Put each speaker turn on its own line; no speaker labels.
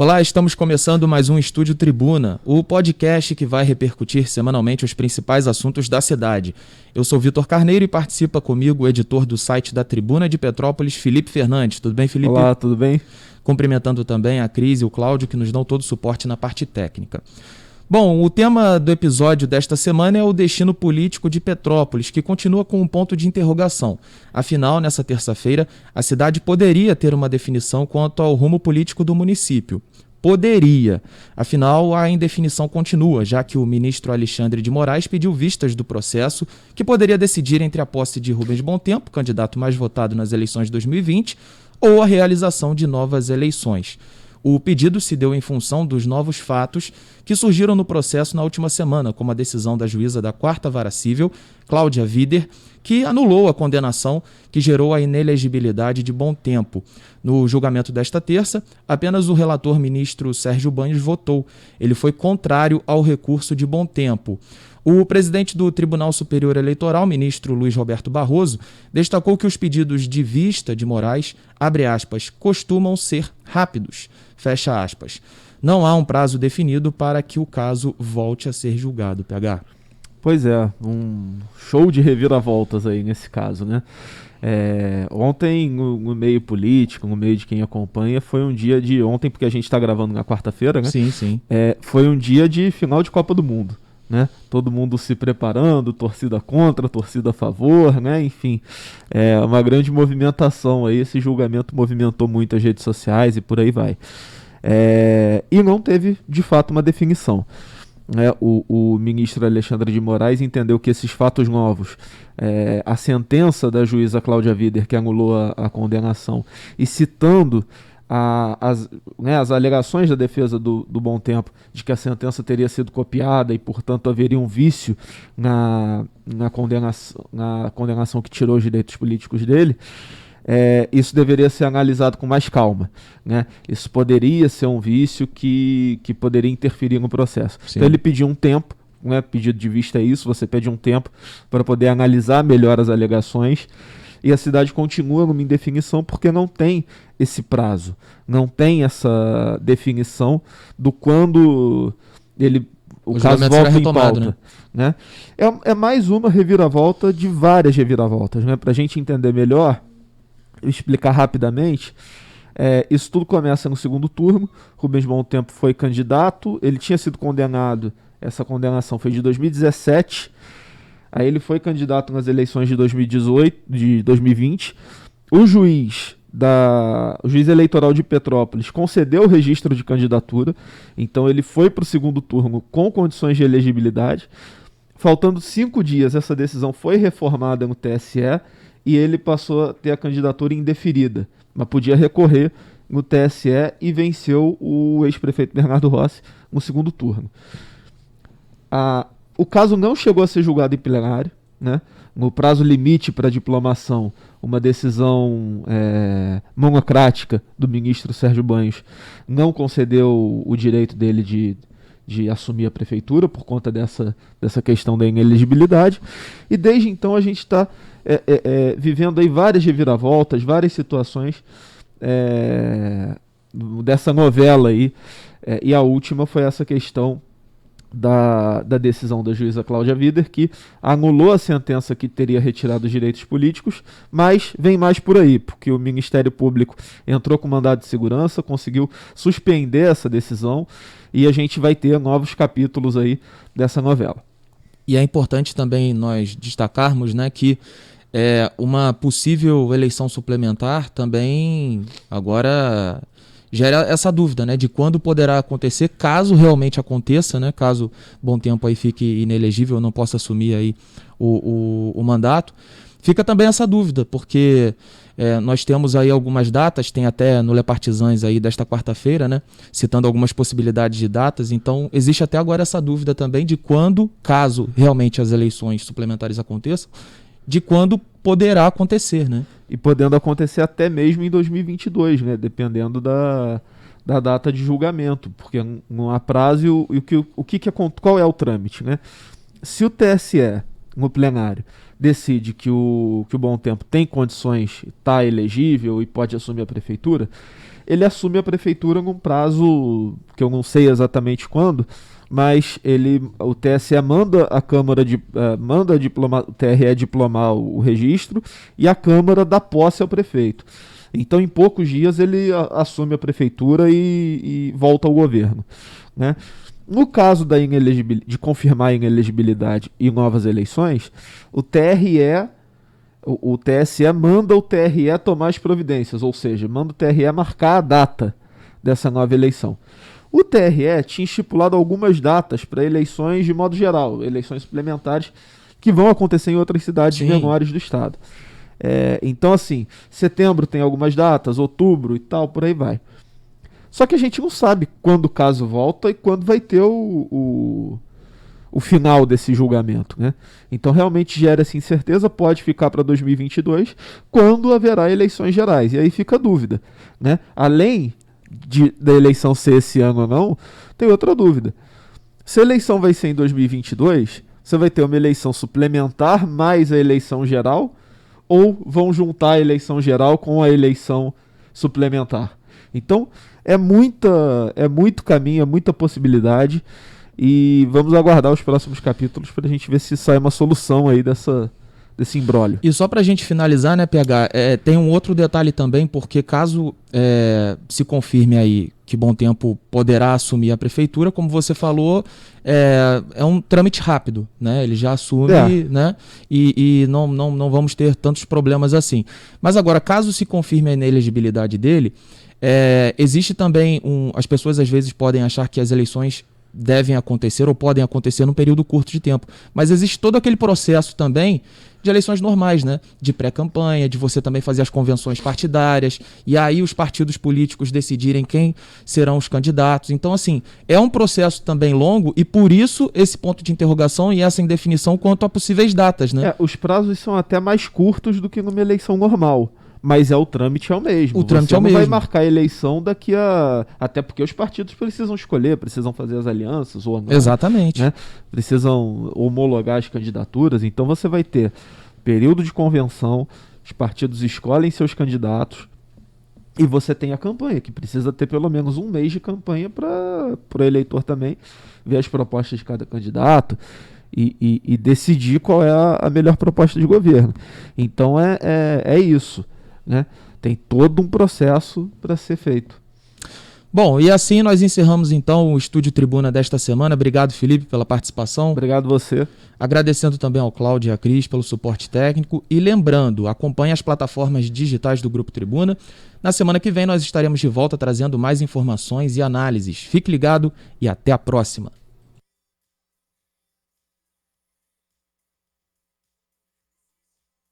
Olá, estamos começando mais um Estúdio Tribuna, o podcast que vai repercutir semanalmente os principais assuntos da cidade. Eu sou Vitor Carneiro e participa comigo o editor do site da Tribuna de Petrópolis, Felipe Fernandes. Tudo bem, Felipe?
Olá, tudo bem?
Cumprimentando também a Cris e o Cláudio, que nos dão todo o suporte na parte técnica. Bom, o tema do episódio desta semana é o destino político de Petrópolis, que continua com um ponto de interrogação. Afinal, nessa terça-feira, a cidade poderia ter uma definição quanto ao rumo político do município. Poderia. Afinal, a indefinição continua, já que o ministro Alexandre de Moraes pediu vistas do processo, que poderia decidir entre a posse de Rubens Bontempo, candidato mais votado nas eleições de 2020, ou a realização de novas eleições. O pedido se deu em função dos novos fatos que surgiram no processo na última semana, como a decisão da juíza da 4ª Vara Civil, Cláudia Vider, que anulou a condenação que gerou a inelegibilidade de Bontempo. No julgamento desta terça, apenas o relator ministro Sérgio Banhos votou. Ele foi contrário ao recurso de Bontempo. O presidente do Tribunal Superior Eleitoral, ministro Luiz Roberto Barroso, destacou que os pedidos de vista de Moraes, abre aspas, costumam ser rápidos, fecha aspas. Não há um prazo definido para que o caso volte a ser julgado, PH.
Pois é, um show de reviravoltas aí nesse caso, né? Ontem, no meio político, no meio de quem acompanha, foi um dia de... Ontem, porque a gente está gravando na quarta-feira, né?
Sim, sim.
Foi um dia de final de Copa do Mundo, né? Todo mundo se preparando, torcida contra, torcida a favor, né? Enfim, uma grande movimentação aí. Esse julgamento movimentou muito as redes sociais e por aí vai. E não teve, de fato, uma definição. O ministro Alexandre de Moraes entendeu que esses fatos novos, a sentença da juíza Cláudia Vider, que anulou a condenação, e citando as alegações da defesa do Bontempo de que a sentença teria sido copiada e, portanto, haveria um vício na condenação que tirou os direitos políticos dele, isso deveria ser analisado com mais calma, né? Isso poderia ser um vício que poderia interferir no processo.
Sim.
Então ele pediu um tempo, né? Pedido de vista é isso, você pede um tempo para poder analisar melhor as alegações, e a cidade continua numa indefinição porque não tem esse prazo, não tem essa definição do quando o caso volta em pauta, né? É mais uma reviravolta de várias reviravoltas, né? Para a gente entender melhor, explicar rapidamente, isso tudo começa no segundo turno. Rubens Bontempo foi candidato, ele tinha sido condenado, essa condenação foi de 2017, aí ele foi candidato nas eleições de 2020, o juiz eleitoral de Petrópolis concedeu o registro de candidatura, então ele foi para o segundo turno com condições de elegibilidade. Faltando 5 dias, essa decisão foi reformada no TSE, e ele passou a ter a candidatura indeferida, mas podia recorrer no TSE e venceu o ex-prefeito Bernardo Rossi no segundo turno. O caso não chegou a ser julgado em plenário, né? No prazo limite para diplomação, uma decisão monocrática do ministro Sérgio Banhos não concedeu o direito dele de assumir a prefeitura por conta dessa questão da inelegibilidade, e desde então a gente está vivendo aí várias reviravoltas, várias situações dessa novela aí, e a última foi essa questão da decisão da juíza Cláudia Vider, que anulou a sentença que teria retirado os direitos políticos, mas vem mais por aí, porque o Ministério Público entrou com mandado de segurança, conseguiu suspender essa decisão, e a gente vai ter novos capítulos aí dessa novela.
E é importante também nós destacarmos, né, que uma possível eleição suplementar também agora gera essa dúvida, né, de quando poderá acontecer, caso realmente aconteça, né, caso Bontempo aí fique inelegível, não possa assumir aí o mandato. Fica também essa dúvida, porque nós temos aí algumas datas, tem até no Le Partisans aí desta quarta-feira, né, citando algumas possibilidades de datas, então existe até agora essa dúvida também de quando, caso realmente as eleições suplementares aconteçam, de quando poderá acontecer, né?
E podendo acontecer até mesmo em 2022, né, dependendo da data de julgamento, porque não há prazo. Qual é o trâmite, né? Se o TSE, no plenário, decide que o Bontempo tem condições, está elegível e pode assumir a prefeitura, ele assume a prefeitura num prazo que eu não sei exatamente quando, mas o TSE manda a Câmara o TRE diplomar o registro e a Câmara dá posse ao prefeito. Então, em poucos dias, ele assume a prefeitura e volta ao governo, né? No caso de confirmar a inelegibilidade e novas eleições, o TSE manda o TRE tomar as providências, ou seja, manda o TRE marcar a data dessa nova eleição. O TRE tinha estipulado algumas datas para eleições de modo geral, eleições suplementares que vão acontecer em outras cidades menores do estado. Então, assim, setembro tem algumas datas, outubro e tal, por aí vai. Só que a gente não sabe quando o caso volta e quando vai ter o final desse julgamento, né? Então realmente gera essa incerteza, pode ficar para 2022, quando haverá eleições gerais. E aí fica a dúvida, né? Além da eleição ser esse ano ou não, tem outra dúvida. Se a eleição vai ser em 2022, você vai ter uma eleição suplementar mais a eleição geral, ou vão juntar a eleição geral com a eleição suplementar? Então, é muito caminho, é muita possibilidade, e vamos aguardar os próximos capítulos para a gente ver se sai uma solução aí desse imbróglio.
E só para a gente finalizar, né, PH, tem um outro detalhe também, porque caso se confirme aí que Bom Tempo poderá assumir a prefeitura, como você falou, é um trâmite rápido, né? Ele já assume, né? E não vamos ter tantos problemas assim. Mas agora, caso se confirme a inelegibilidade dele, existe também as pessoas às vezes podem achar que as eleições devem acontecer ou podem acontecer num período curto de tempo, mas existe todo aquele processo também de eleições normais, né? De pré-campanha, de você também fazer as convenções partidárias, e aí os partidos políticos decidirem quem serão os candidatos. Então, assim, é um processo também longo, e por isso esse ponto de interrogação e essa indefinição quanto a possíveis datas, né?
Os prazos são até mais curtos do que numa eleição normal. Mas o trâmite é o mesmo.
O trâmite
Você
é o
não
mesmo.
vai marcar a eleição daqui a... Até porque os partidos precisam escolher, precisam fazer as alianças ou não.
Exatamente.
Né? Precisam homologar as candidaturas. Então você vai ter período de convenção, os partidos escolhem seus candidatos e você tem a campanha, que precisa ter pelo menos um mês de campanha para o eleitor também ver as propostas de cada candidato e decidir qual é a melhor proposta de governo. Então é isso. Né? Tem todo um processo para ser feito.
Bom, e assim nós encerramos então o Estúdio Tribuna desta semana. Obrigado, Felipe, pela participação.
Obrigado você.
Agradecendo também ao Cláudio e à Cris pelo suporte técnico. E lembrando, acompanhe as plataformas digitais do Grupo Tribuna. Na semana que vem nós estaremos de volta trazendo mais informações e análises. Fique ligado e até a próxima.